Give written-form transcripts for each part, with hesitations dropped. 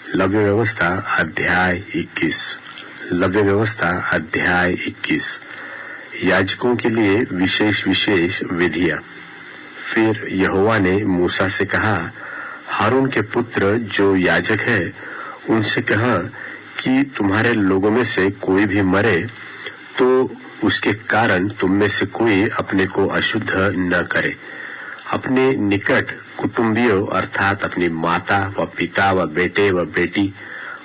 लव्य व्यवस्था अध्याय 21। लव्य व्यवस्था अध्याय 21। याजकों के लिए विशेष विशेष विधियां। फिर यहोवा ने मूसा से कहा, हारून के पुत्र जो याजक है उनसे कहा कि तुम्हारे लोगों में से कोई भी मरे तो उसके कारण तुम में से कोई अपने को अशुद्ध न करे। अपने निकट कुटुंबियों अर्थात अपनी माता व पिता व बेटे व बेटी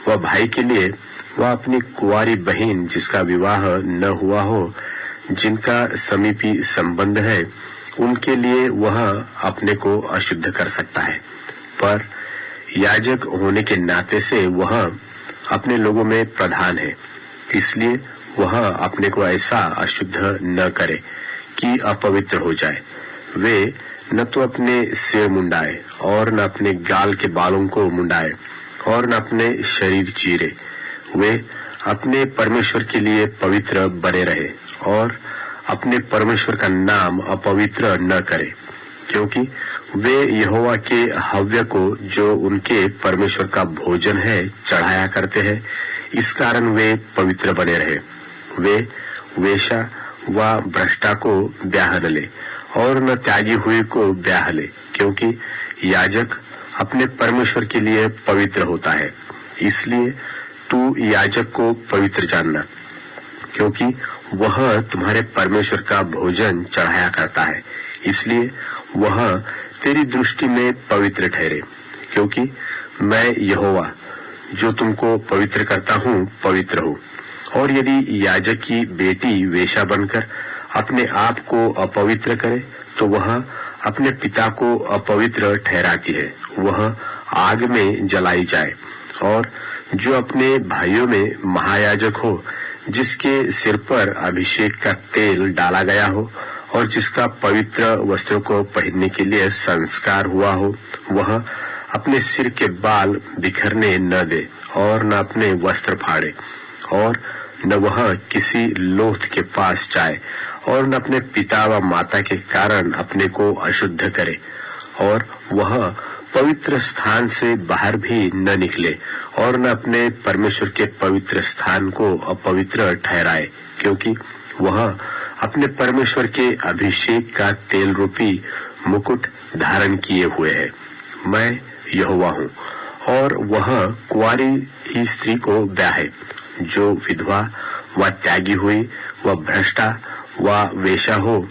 व भाई के लिए व अपनी कुंवारी बहन जिसका विवाह न हुआ हो, जिनका समीपी संबंध है, उनके लिए वह अपने को अशुद्ध कर सकता है। पर याजक होने के नाते से वह अपने लोगों में प्रधान है, इसलिए वह अपने को ऐसा अशुद्ध न करे कि अपवित्र हो जाए। वे न तो अपने सिर मुंडाए और न अपने गाल के बालों को मुंडाए और न अपने शरीर चीरे। वे अपने परमेश्वर के लिए पवित्र बने रहे और अपने परमेश्वर का नाम अपवित्र न करे, क्योंकि वे यहोवा के हव्य को जो उनके परमेश्वर का भोजन है चढ़ाया करते हैं। इस कारण वे पवित्र बने रहे। वे वेश्या व भ्रष्टा को ब्याह न ले और न त्यागी हुए को ब्याह ले, क्योंकि याजक अपने परमेश्वर के लिए पवित्र होता है। इसलिए तू याजक को पवित्र जानना, क्योंकि वह तुम्हारे परमेश्वर का भोजन चढ़ाया करता है। इसलिए वह तेरी दृष्टि में पवित्र ठहरे, क्योंकि मैं यहोवा जो तुमको पवित्र करता हूँ पवित्र हूँ। और यदि याजक की बेटी वेश्या बनकर अपने आप को अपवित्र करे तो वह अपने पिता को अपवित्र ठहराती है, वह आग में जलाई जाए। और जो अपने भाइयों में महायाजक हो, जिसके सिर पर अभिषेक का तेल डाला गया हो और जिसका पवित्र वस्त्रों को पहनने के लिए संस्कार हुआ हो, वह अपने सिर के बाल बिखरने न दे और न अपने वस्त्र फाड़े और न वह किसी लोथ के पास जाए और न अपने पिता व माता के कारण अपने को अशुद्ध करे। और वह पवित्र स्थान से बाहर भी न निकले और न अपने परमेश्वर के पवित्र स्थान को अपवित्र ठहराए, क्योंकि वह अपने परमेश्वर के अभिषेक का तेल रूपी मुकुट धारण किए हुए है। मैं यहोवा हूँ। और वह कुंवारी ही स्त्री को ब्याहे, जो विधवा व त्यागी हुई व भ्रष्टा व वेश्या हो,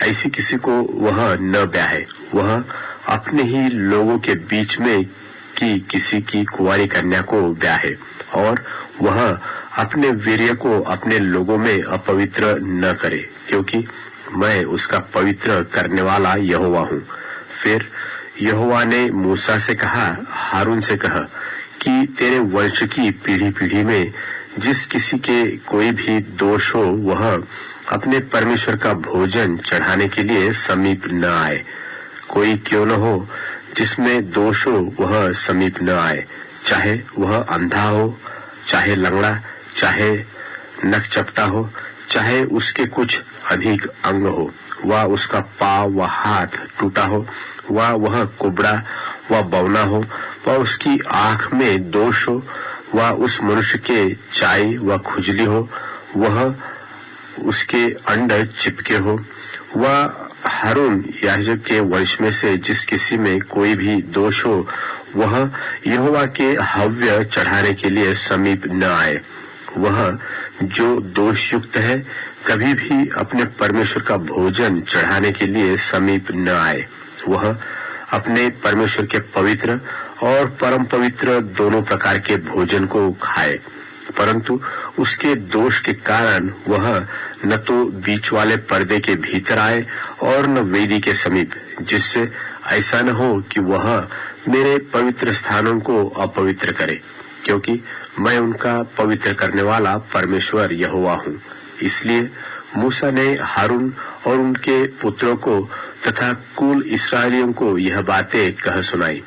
ऐसी किसी को वह न ब्याहे। वह अपने ही लोगों के बीच में की किसी की कुंवारी कन्या को ब्याहे, और वह अपने वीर्य को अपने लोगों में अपवित्र न करे, क्योंकि मैं उसका पवित्र करने वाला यहोवा हूँ। फिर यहोवा ने मूसा से कहा, हारून से कहा कि तेरे वंश की पीढ़ी पीढ़ी में जिस किसी के कोई भी दोष हो, वह अपने परमेश्वर का भोजन चढ़ाने के लिए समीप न आए। कोई क्यों न हो जिसमें दोष हो, वह समीप न आए, चाहे वह अंधा हो, चाहे लंगड़ा, चाहे नख चपटा हो, चाहे उसके कुछ अधिक अंग हो, व उसका पाँव व हाथ टूटा हो, व वह कुबड़ा व बौना हो, व उसकी आंख में दोष हो, व उस मनुष्य के चाई व खुजली हो, वह उसके अंड चिपके हो, व हारून याजक के वंश में से जिस किसी में कोई भी दोष हो, वह यहोवा के हव्य चढ़ाने के लिए समीप न आए। वह जो दोष युक्त है कभी भी अपने परमेश्वर का भोजन चढ़ाने के लिए समीप न आए। वह अपने परमेश्वर के पवित्र और परम पवित्र दोनों प्रकार के भोजन को खाए, परंतु उसके दोष के कारण वह न तो बीच वाले पर्दे के भीतर आए और न वेदी के समीप, जिससे ऐसा न हो कि वह मेरे पवित्र स्थानों को अपवित्र करे, क्योंकि मैं उनका पवित्र करने वाला परमेश्वर यहोवा हूँ। इसलिए मूसा ने हारून और उनके पुत्रों को तथा कुल इस्राएलियों को यह बातें कह सुनाई।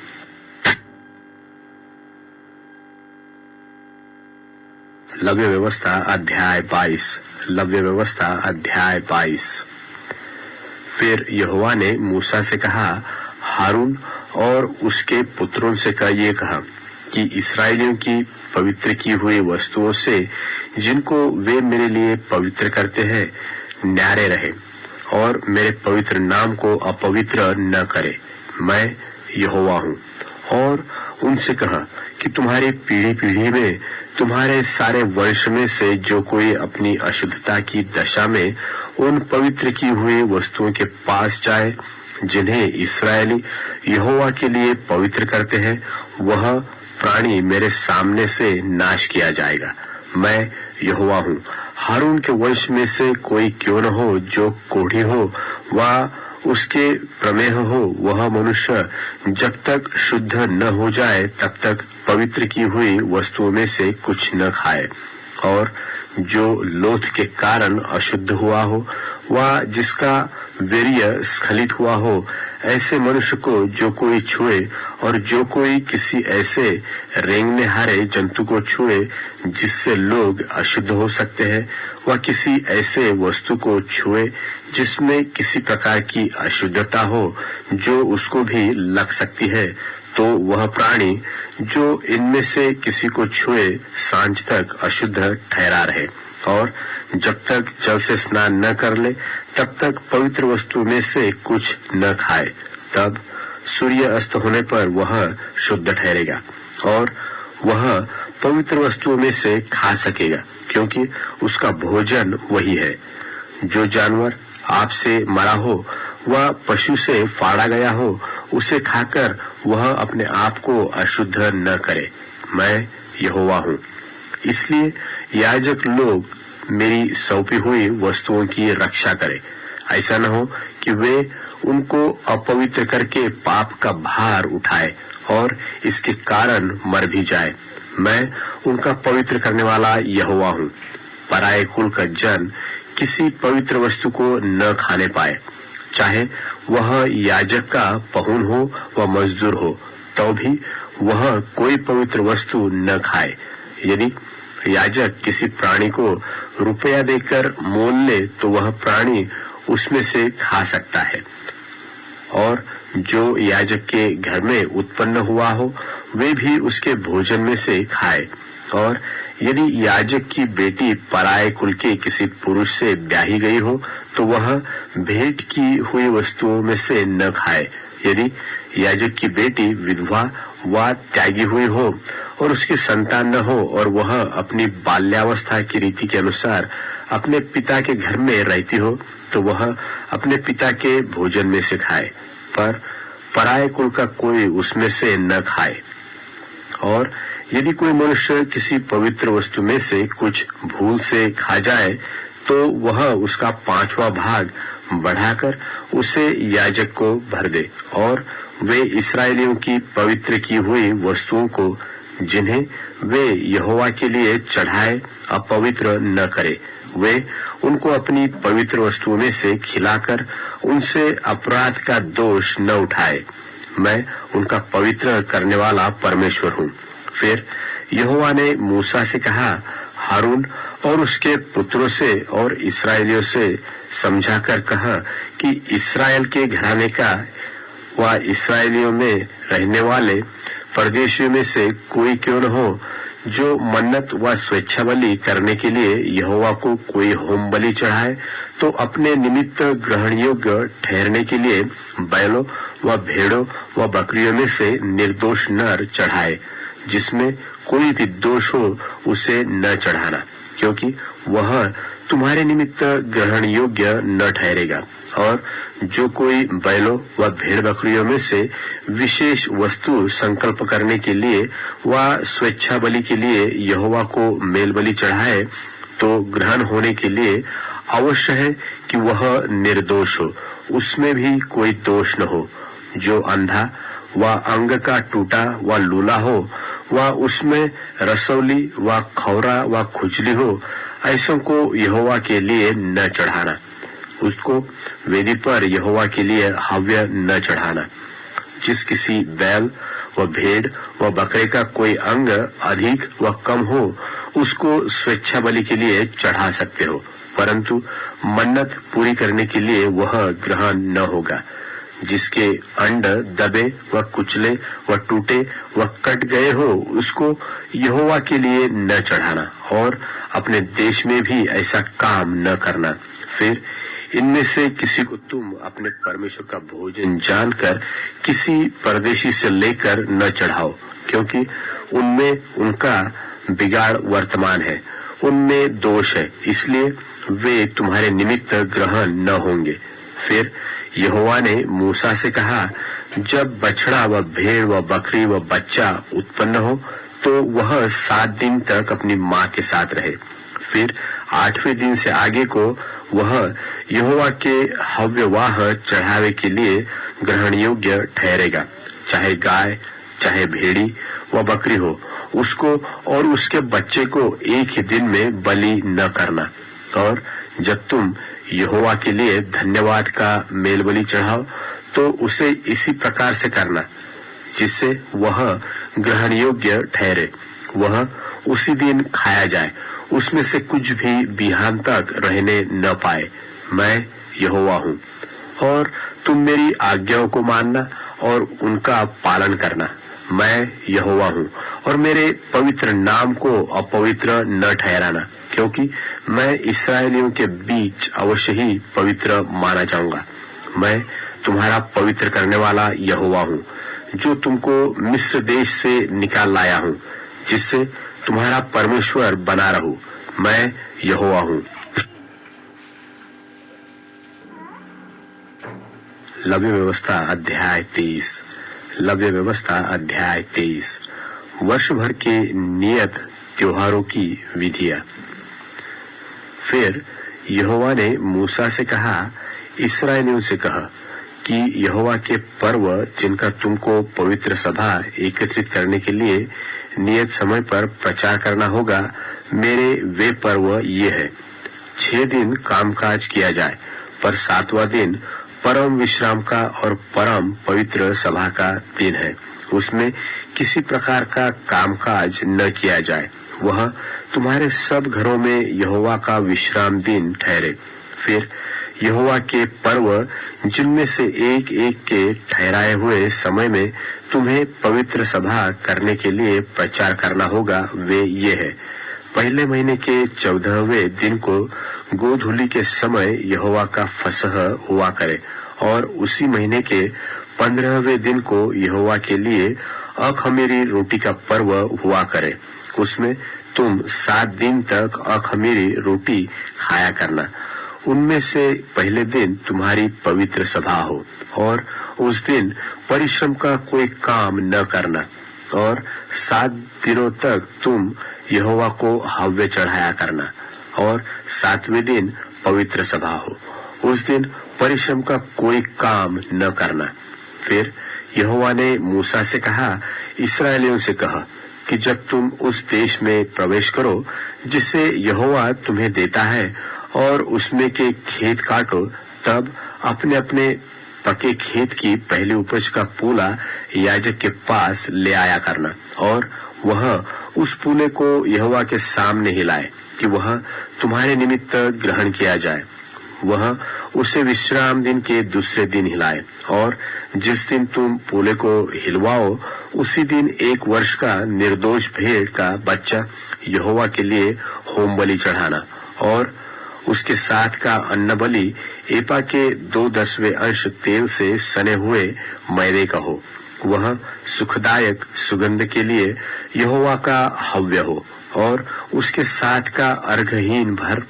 लव्य व्यवस्था अध्याय 22। लव्य व्यवस्था अध्याय 22। फिर यहोवा ने मूसा से कहा, हारून और उसके पुत्रों से ये कहा कि इस्राएलियों की पवित्र की हुई वस्तुओं से जिनको वे मेरे लिए पवित्र करते हैं न्यारे रहे और मेरे पवित्र नाम को अपवित्र न करे। मैं यहोवा हूँ। और उनसे कहा कि तुम्हारी पीढ़ी पीढ़ी में तुम्हारे सारे वंश में से जो कोई अपनी अशुद्धता की दशा में उन पवित्र की हुई वस्तुओं के पास जाए जिन्हें इस्राएली यहोवा के लिए पवित्र करते हैं, वह प्राणी मेरे सामने से नाश किया जाएगा। मैं यहोवा हूँ। हारून के वंश में से कोई क्यों न हो जो कोढ़ी हो वा उसके प्रमेह हो, वह मनुष्य जब तक शुद्ध न हो जाए तब तक पवित्र की हुई वस्तुओं में से कुछ न खाए। और जो लोथ के कारण अशुद्ध हुआ हो वा जिसका वीर्य स्खलित हुआ हो, ऐसे मनुष्य को जो कोई छुए और जो कोई किसी ऐसे रेंगने हारे जंतु को छुए जिससे लोग अशुद्ध हो सकते हैं, वह किसी ऐसे वस्तु को छुए जिसमें किसी प्रकार की अशुद्धता हो जो उसको भी लग सकती है, तो वह प्राणी जो इनमें से किसी को छुए सांझ तक अशुद्ध ठहरा रहे और जब तक जल से स्नान न कर ले तब तक पवित्र वस्तु में से कुछ न खाए। तब सूर्य अस्त होने पर वह शुद्ध ठहरेगा और वह पवित्र वस्तुओं में से खा सकेगा, क्योंकि उसका भोजन वही है। जो जानवर आपसे मरा हो वह पशु से फाड़ा गया हो, उसे खाकर वह अपने आप को अशुद्ध न करे। मैं यहोवा हूँ। इसलिए याजक लोग मेरी सौंपी हुई वस्तुओं की रक्षा करें। ऐसा न हो कि वे उनको अपवित्र करके पाप का भार उठाए और इसके कारण मर भी जाए। मैं उनका पवित्र करने वाला यहोवा हूँ। पराये कुल का जन किसी पवित्र वस्तु को न खाने पाए, चाहे वह याजक का पहुन हो व मजदूर हो, तो भी वह कोई पवित्र वस्तु न खाए। यदि याजक किसी प्राणी को रुपया देकर मोल ले तो वह प्राणी उसमें से खा सकता है और जो याजक के घर में उत्पन्न हुआ हो वे भी उसके भोजन में से खाए। और यदि याजक की बेटी पराये कुल के किसी पुरुष से ब्याही गई हो तो वह भेंट की हुई वस्तुओं में से न खाए। यदि याजक की बेटी विधवा व त्यागी हुई हो और उसकी संतान न हो और वह अपनी बाल्यावस्था की रीति के अनुसार अपने पिता के घर में रहती हो तो वह अपने पिता के भोजन में से खाए, पर पराये कुल का कोई उसमें से न खाए। और यदि कोई मनुष्य किसी पवित्र वस्तु में से कुछ भूल से खा जाए तो वह उसका 5वां भाग बढ़ाकर उसे याजक को भर दे। और वे इस्राएलियों की पवित्र की हुई वस्तुओं को जिन्हें वे यहोवा के लिए चढ़ाए अपवित्र न करे। वे उनको अपनी पवित्र वस्तुओं में से खिलाकर उनसे अपराध का दोष न उठाए। मैं उनका पवित्र करने वाला परमेश्वर हूँ। फिर यहोवा ने मूसा से कहा, हारून और उसके पुत्रों से और इस्राएलियों से समझाकर कहा कि इस्राएल के घराने का व इस्राएलियों में रहने वाले परदेशियों में से कोई क्यों न हो जो मन्नत व स्वेच्छा बलि करने के लिए यहोवा को कोई होम बलि चढ़ाए तो अपने निमित्त ग्रहण योग्य ठहरने के लिए बैलों व भेड़ों व बकरियों में से निर्दोष नर चढ़ाए। जिसमें कोई भी दोष हो उसे न चढ़ाना, क्योंकि वह तुम्हारे निमित्त ग्रहण योग्य न ठहरेगा। और जो कोई बैलों व भेड़ बकरियों में से विशेष वस्तु संकल्प करने के लिए व स्वेच्छा बलि के लिए यहोवा को मेल बलि चढ़ाए तो ग्रहण होने के लिए अवश्य है कि वह निर्दोष हो, उसमें भी कोई दोष न हो। जो अंधा व अंग का टूटा व लूला हो व उसमें रसौली व खौरा व खुजली हो, ऐसों को यहोवा के लिए न चढ़ाना। उसको वेदी पर यहोवा के लिए हव्य न चढ़ाना। जिस किसी बैल व भेड़ व बकरे का कोई अंग अधिक व कम हो उसको स्वेच्छा बलि के लिए चढ़ा सकते हो, परंतु मन्नत पूरी करने के लिए वह ग्रहण न होगा। जिसके अंड दबे व कुचले व टूटे व कट गए हो उसको यहोवा के लिए न चढ़ाना और अपने देश में भी ऐसा काम न करना। फिर इनमें से किसी को तुम अपने परमेश्वर का भोजन जानकर किसी परदेशी से लेकर न चढ़ाओ, क्योंकि उनमें उनका बिगाड़ वर्तमान है, उनमें दोष है, इसलिए वे तुम्हारे निमित्त ग्रहण न होंगे। फिर यहोवा ने मूसा से कहा, जब बछड़ा व भेड़ व बकरी व बच्चा उत्पन्न हो तो वह 7 दिन तक अपनी माँ के साथ रहे। फिर 8वें दिन से आगे को वह यहोवा के हव्यवाह चढ़ावे के लिए ग्रहण योग्य ठहरेगा, चाहे गाय चाहे भेड़ी व बकरी हो। उसको और उसके बच्चे को एक ही दिन में बलि न करना। और जब तुम यहोवा के लिए धन्यवाद का मेल बलि चढ़ाओ तो उसे इसी प्रकार से करना जिससे वह ग्रहण योग्य ठहरे, वह उसी दिन खाया जाए, उसमें से कुछ भी बिहान तक रहने न पाए। मैं यहोवा हूँ। और तुम मेरी आज्ञाओं को मानना और उनका पालन करना। मैं यहोवा हूँ। और मेरे पवित्र नाम को अपवित्र न ठहराना, क्योंकि मैं इस्राएलियों के बीच अवश्य ही पवित्र माना जाऊंगा। मैं तुम्हारा पवित्र करने वाला यहोवा हूँ, जो तुमको मिस्र देश से निकाल लाया हूँ, जिससे तुम्हारा परमेश्वर बना रहूं। मैं यहोवा हूँ। लव्य व्यवस्था अध्याय 23। लव्य व्यवस्था अध्याय 23। वर्ष भर के नियत त्योहारों की विधियां। फिर यहोवा ने मूसा से कहा, इस्राएलियों से कह कि यहोवा के पर्व जिनका तुमको पवित्र सभा एकत्रित करने के लिए नियत समय पर प्रचार करना होगा, मेरे वे पर्व ये है। 6 दिन कामकाज किया जाए, पर 7वां दिन परम विश्राम का और परम पवित्र सभा का दिन है। उसमें किसी प्रकार का कामकाज न किया जाए। वह तुम्हारे सब घरों में यहोवा का विश्राम दिन ठहरे। फिर यहोवा के पर्व जिनमें से एक एक के ठहराए हुए समय में तुम्हें पवित्र सभा करने के लिए प्रचार करना होगा, वे ये है। पहले महीने के 14वें दिन को गोधूली के समय यहोवा का फसह हुआ करे, और उसी महीने के 15वें दिन को यहोवा के लिए अखमीरी रोटी का पर्व हुआ करे। उसमें तुम 7 दिन तक अखमीरी रोटी खाया करना। उनमें से पहले दिन तुम्हारी पवित्र सभा हो, और उस दिन परिश्रम का कोई काम न करना, और 7 दिनों तक तुम यहोवा को हव्य चढ़ाया करना, और 7वें दिन पवित्र सभा हो, उस दिन परिश्रम का कोई काम न करना। फिर यहोवा ने मूसा से कहा, इस्राएलियों से कह कि जब तुम उस देश में प्रवेश करो जिसे यहोवा तुम्हें देता है, और उसमें के खेत काटो, तब अपने अपने पके खेत की पहली उपज का पूला याजक के पास ले आया करना, और वह उस पूले को यहोवा के सामने हिलाए कि वह तुम्हारे निमित्त ग्रहण किया जाए। वह उसे विश्राम दिन के दूसरे दिन हिलाए, और जिस दिन तुम पूले को हिलवाओ उसी दिन 1 वर्ष का निर्दोष भेड़ का बच्चा यहोवा के लिए होम बलि चढ़ाना, और उसके साथ का अन्न बलि एपा के 2/10 अंश तेल से सने हुए मैदे का हो। वह सुखदायक सुगंध के लिए यहोवा का हव्य हो, और उसके साथ का अर्घहीन भर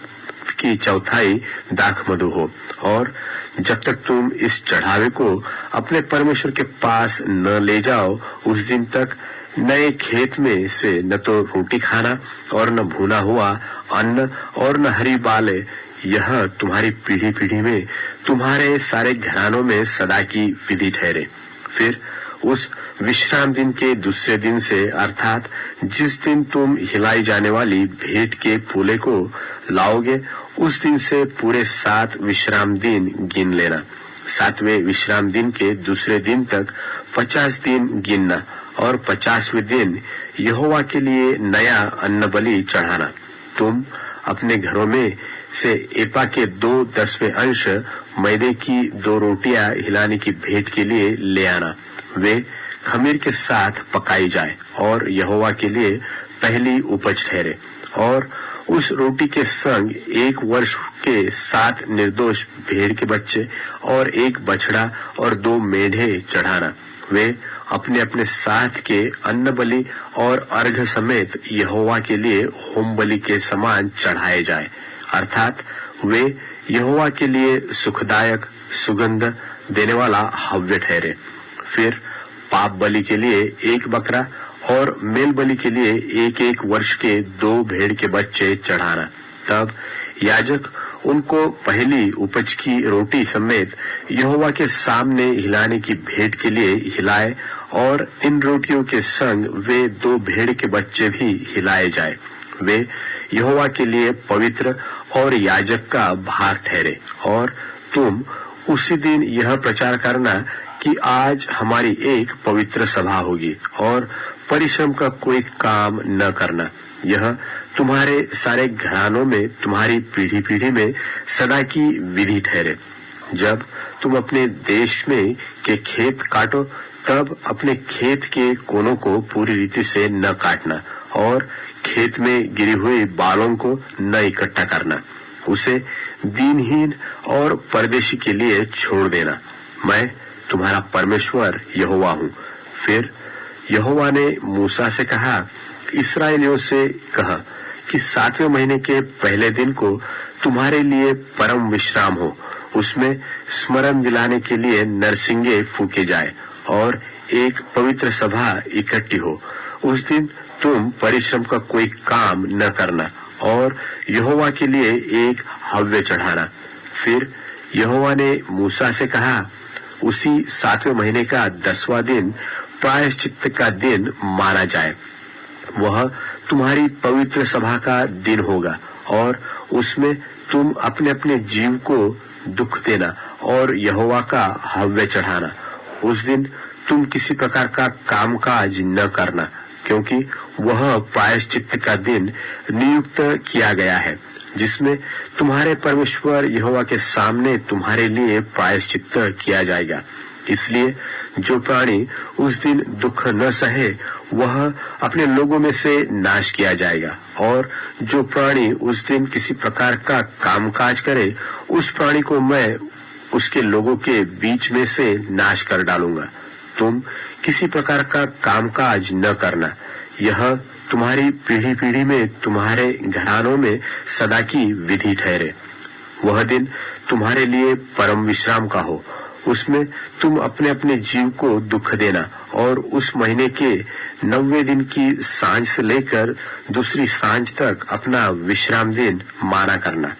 की 1/4 दाखमधु हो। और जब तक तुम इस चढ़ावे को अपने परमेश्वर के पास न ले जाओ, उस दिन तक नए खेत में से न तो रोटी खाना, और न भुना हुआ अन्न, और न हरी बाले। यह तुम्हारी पीढ़ी पीढ़ी में तुम्हारे सारे घरानों में सदा की विधि ठहरे। फिर उस विश्राम दिन के दूसरे दिन से, अर्थात जिस दिन तुम हिलाई जाने वाली भेंट के फूले को लाओगे, उस दिन से पूरे 7 विश्राम दिन गिन लेना। 7वें विश्राम दिन के दूसरे दिन तक 50 दिन गिनना, और 50वें दिन यहोवा के लिए नया अन्न बलि चढ़ाना। तुम अपने घरों में से एपा के 2/10 अंश मैदे की 2 रोटियां हिलाने की भेंट के लिए ले आना। वे खमीर के साथ पकाई जाए और यहोवा के लिए पहली उपज ठहरे। और उस रोटी के संग 1 वर्ष के 7 निर्दोष भेड़ के बच्चे और 1 बछड़ा और 2 मेढ़े चढ़ाना। वे अपने अपने साथ के अन्न बलि और अर्घ समेत यहोवा के लिए होम बलि के समान चढ़ाए जाए, अर्थात वे यहोवा के लिए सुखदायक सुगंध देने वाला हव्य ठहरे। फिर पाप बलि के लिए 1 बकरा और मेल बलि के लिए 1 वर्ष के 2 भेड़ के बच्चे चढ़ाना। तब याजक उनको पहली उपज की रोटी समेत यहोवा के सामने हिलाने की भेंट के लिए हिलाए और इन रोटियों के संग वे 2 भेड़ के बच्चे भी हिलाए जाए। वे यहोवा के लिए पवित्र और याजक का भार ठहरे। और तुम उसी दिन यह प्रचार करना कि आज हमारी एक पवित्र सभा होगी और परिश्रम का कोई काम न करना। यह तुम्हारे सारे घरानों में तुम्हारी पीढ़ी पीढ़ी में सदा की विधि ठहरे। जब तुम अपने देश में के खेत काटो तब अपने खेत के कोनों को पूरी रीति से न काटना और खेत में गिरी हुई बालों को न इकट्ठा करना। उसे दीनहीन और परदेशी के लिए छोड़ देना। मैं तुम्हारा परमेश्वर यहोवा हूँ। फिर यहोवा ने मूसा से कहा, इस्राएलियों से कहा कि 7वें महीने के पहले दिन को तुम्हारे लिए परम विश्राम हो। उसमें स्मरण दिलाने के लिए नरसिंगे फूके जाए और एक पवित्र सभा इकट्ठी हो। उस दिन तुम परिश्रम का कोई काम न करना और यहोवा के लिए एक हव्य चढ़ाना। फिर यहोवा ने मूसा से कहा, उसी 7वें महीने का 10वां दिन प्रायश्चित का दिन माना जाए। वह तुम्हारी पवित्र सभा का दिन होगा और उसमें तुम अपने अपने जीव को दुख देना और यहोवा का हव्य चढ़ाना। उस दिन तुम किसी प्रकार का कामकाज न करना, क्योंकि वह प्रायश्चित का दिन नियुक्त किया गया है, जिसमें तुम्हारे परमेश्वर यहोवा के सामने तुम्हारे लिए प्रायश्चित किया जाएगा। इसलिए जो प्राणी उस दिन दुख न सहे वह अपने लोगों में से नाश किया जाएगा, और जो प्राणी उस दिन किसी प्रकार का कामकाज करे उस प्राणी को मैं उसके लोगों के बीच में से नाश कर डालूंगा। तुम किसी प्रकार का कामकाज न करना। यह तुम्हारी पीढ़ी पीढ़ी में तुम्हारे घरानों में सदा की विधि ठहरे। वह दिन तुम्हारे लिए परम विश्राम का हो। उसमें तुम अपने अपने जीव को दुख देना और उस महीने के 9वें दिन की सांझ से लेकर दूसरी सांझ तक अपना विश्राम दिन माना करना।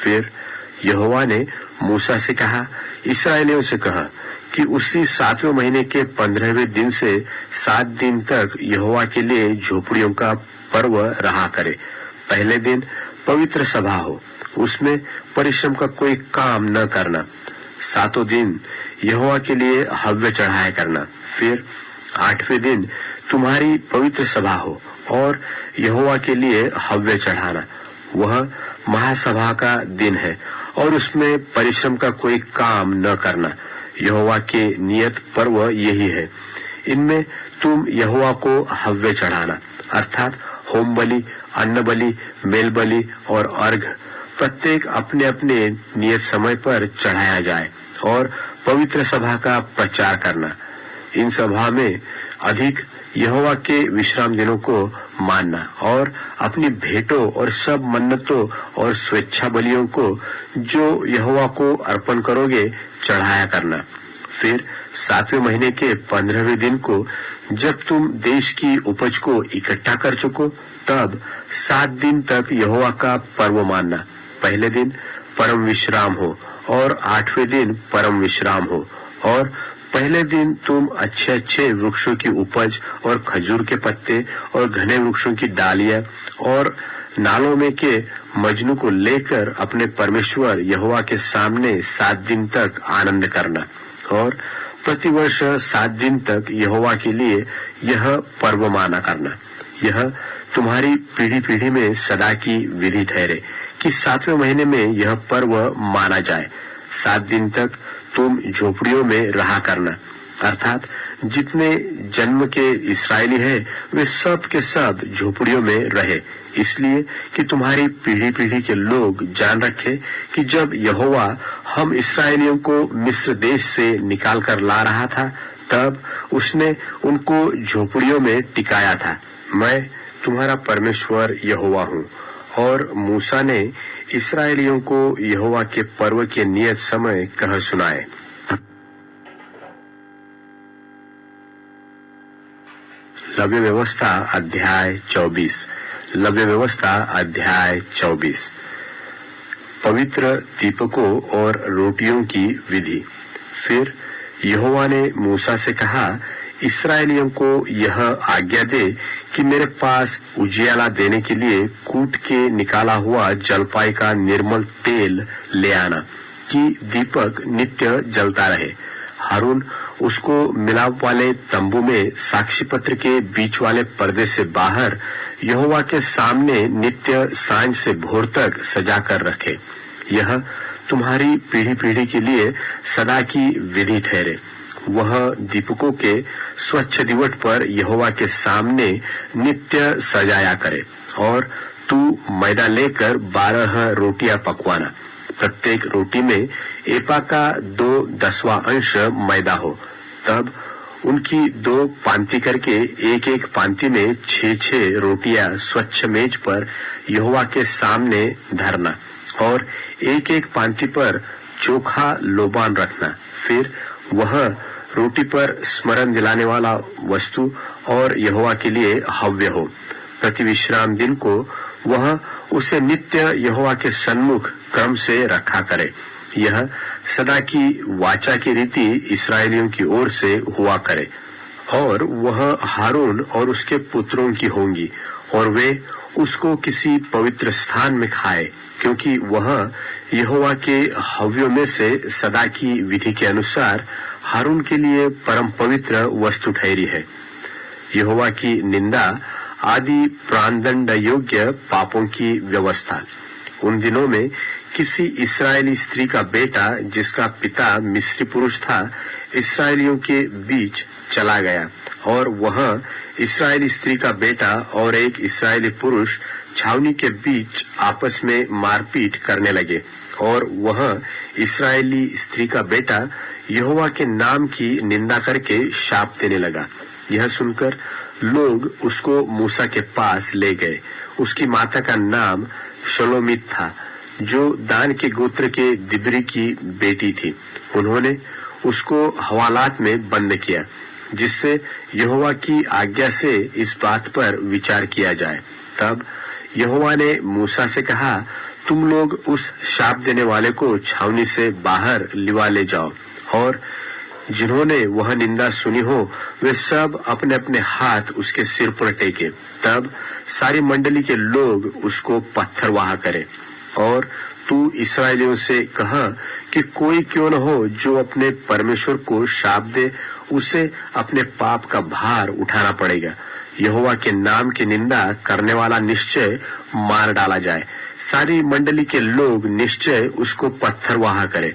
फिर यहोवा ने मूसा से कहा, इस्राएलियों से कहा कि उसी 7वें महीने के 15वें दिन से 7 दिन तक यहोवा के लिए झोपड़ियों का पर्व रहा करे। पहले दिन पवित्र सभा हो, उसमें परिश्रम का कोई काम न करना। 7 दिन यहोवा के लिए हव्य चढ़ाया करना। फिर 8वें दिन तुम्हारी पवित्र सभा हो और यहोवा के लिए हव्य चढ़ाना। वह महासभा का दिन है और उसमें परिश्रम का कोई काम न करना। यहोवा के नियत पर्व यही है। इनमें तुम यहोवा को हव्य चढ़ाना, अर्थात होम बलि, अन्न बलि, मेल बलि और अर्घ प्रत्येक अपने अपने नियत समय पर चढ़ाया जाए और पवित्र सभा का प्रचार करना। इन सभा में अधिक यहोवा के विश्राम दिनों को मानना और अपनी भेंटों और सब मन्नतों और स्वेच्छा बलियों को जो यहोवा को अर्पण करोगे चढ़ाया करना। फिर 7वें महीने के 15वें दिन को जब तुम देश की उपज को इकट्ठा कर चुको तब 7 दिन तक यहोवा का पर्व मानना। पहले दिन परम विश्राम हो और 8वें दिन परम विश्राम हो। और पहले दिन तुम अच्छे अच्छे वृक्षों की उपज और खजूर के पत्ते और घने वृक्षों की डालियां और नालों में के मजनू को लेकर अपने परमेश्वर यहोवा के सामने 7 दिन तक आनंद करना। और प्रतिवर्ष 7 दिन तक यहोवा के लिए यह पर्व माना करना। यह तुम्हारी पीढ़ी पीढ़ी में सदा की विधि ठहरे कि 7वें महीने में यह पर्व माना जाए। 7 दिन तक तुम झोपड़ियों में रहा करना, अर्थात जितने जन्म के इस्राएली हैं वे सब के सब झोपड़ियों में रहे, इसलिए कि तुम्हारी पीढ़ी पीढ़ी के लोग जान रखें कि जब यहोवा हम इस्राएलियों को मिस्र देश से निकाल कर ला रहा था, तब उसने उनको झोपड़ियों में टिकाया था। मैं तुम्हारा परमेश्वर यहोवा हूँ। और मूसा ने इस्राएलियों को यहोवा के पर्व के नियत समय कह सुनाए। लव्य व्यवस्था अध्याय 24। लव्य व्यवस्था अध्याय 24। पवित्र दीपकों और रोटियों की विधि। फिर यहोवा ने मूसा से कहा, इस्राएलियों को यह आज्ञा दे कि मेरे पास उजियाला देने के लिए कूट के निकाला हुआ जलपाई का निर्मल तेल ले आना, कि दीपक नित्य जलता रहे। हारून उसको मिलाप वाले तंबू में साक्षी पत्र के बीच वाले पर्दे से बाहर यहोवा के सामने नित्य सांझ से भोर तक सजा कर रखे। यह तुम्हारी पीढ़ी पीढ़ी के लिए सदा की विधि ठहरे। वह दीपकों के स्वच्छ दिवट पर यहोवा के सामने नित्य सजाया करे। और तू मैदा लेकर 12 रोटियां पकवाना। प्रत्येक रोटी में एपा का 2/10वां अंश मैदा हो। तब उनकी 2 पांति करके एक एक पांति में 6-6 रोटियां स्वच्छ मेज पर यहोवा के सामने धरना, और एक एक पांति पर चोखा लोबान रखना। फिर वह रोटी पर स्मरण दिलाने वाला वस्तु और यहोवा के लिए हव्य हो। प्रति विश्राम दिन को वह उसे नित्य यहोवा के सन्मुख क्रम से रखा करे। यह सदा की वाचा की रीति इस्राएलियों की ओर से हुआ करे। और वह हारून और उसके पुत्रों की होंगी, और वे उसको किसी पवित्र स्थान में खाए, क्योंकि वह यहोवा के हव्यों में से सदा की विधि के अनुसार हारून के लिए परम पवित्र वस्तु ठहरी है। यहोवा की निंदा आदि प्राणदंड योग्य पापों की व्यवस्था। उन दिनों में किसी इस्राएली स्त्री का बेटा जिसका पिता मिस्री पुरुष था, इस्राएलियों के बीच चला गया, और वह इस्राएली स्त्री का बेटा और एक इस्राएली पुरुष छावनी के बीच आपस में मारपीट करने लगे, और वह इस्राएली स्त्री का बेटा यहोवा के नाम की निंदा करके शाप देने लगा। यह सुनकर लोग उसको मूसा के पास ले गए। उसकी माता का नाम शलोमीत था, जो दान के गोत्र के दिबरी की बेटी थी। उन्होंने उसको हवालात में बंद किया, जिससे यहोवा की आज्ञा से इस बात पर विचार किया जाए। तब यहोवा ने मूसा से कहा, तुम लोग उस शाप देने वाले को छावनी से बाहर लिवा ले जाओ, और जिन्होंने वह निंदा सुनी हो वे सब अपने अपने हाथ उसके सिर पर टेके। तब सारी मंडली के लोग उसको पत्थरवाह करें। और तू इस्राएलियों से कह कि कोई क्यों न हो जो अपने परमेश्वर को शाप दे, उसे अपने पाप का भार उठाना पड़ेगा। यहोवा के नाम की निंदा करने वाला निश्चय मार डाला जाए। सारी मंडली के लोग निश्चय उसको पत्थरवाह करे,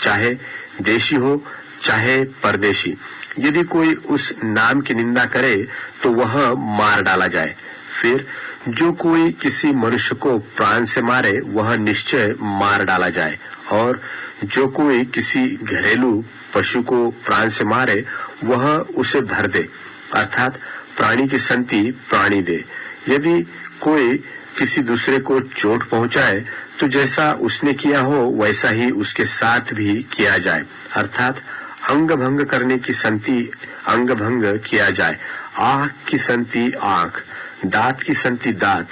चाहे देशी हो चाहे परदेशी। यदि कोई उस नाम की निंदा करे तो वह मार डाला जाए। फिर जो कोई किसी मनुष्य को प्राण से मारे वह निश्चय मार डाला जाए, और जो कोई किसी घरेलू पशु को प्राण से मारे वह उसे भर दे, अर्थात प्राणी की संति प्राणी दे। यदि कोई किसी दूसरे को चोट पहुंचाए तो जैसा उसने किया हो वैसा ही उसके साथ भी किया जाए, अर्थात अंग भंग करने की संति अंग भंग किया जाए। आंख की संति आंख, दांत की संति दांत।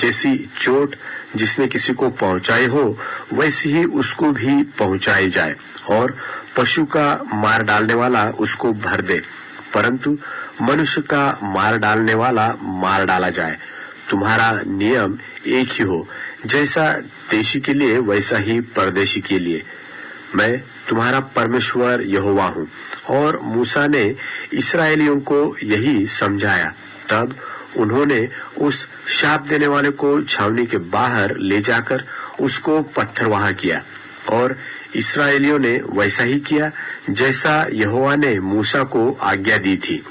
जैसी चोट जिसने किसी को पहुंचाई हो वैसी ही उसको भी पहुंचाई जाए, और पशु का मार डालने वाला उसको भर दे, परंतु मनुष्य का मार डालने वाला मार डाला जाए। तुम्हारा नियम एक ही हो, जैसा देशी के लिए वैसा ही परदेशी के लिए। मैं तुम्हारा परमेश्वर यहोवा हूँ। और मूसा ने इस्राएलियों को यही समझाया। तब उन्होंने उस शाप देने वाले को छावनी के बाहर ले जाकर उसको पत्थरवाह किया और इस्राएलियों ने वैसा ही किया जैसा यहोवा ने मूसा को आज्ञा दी थी।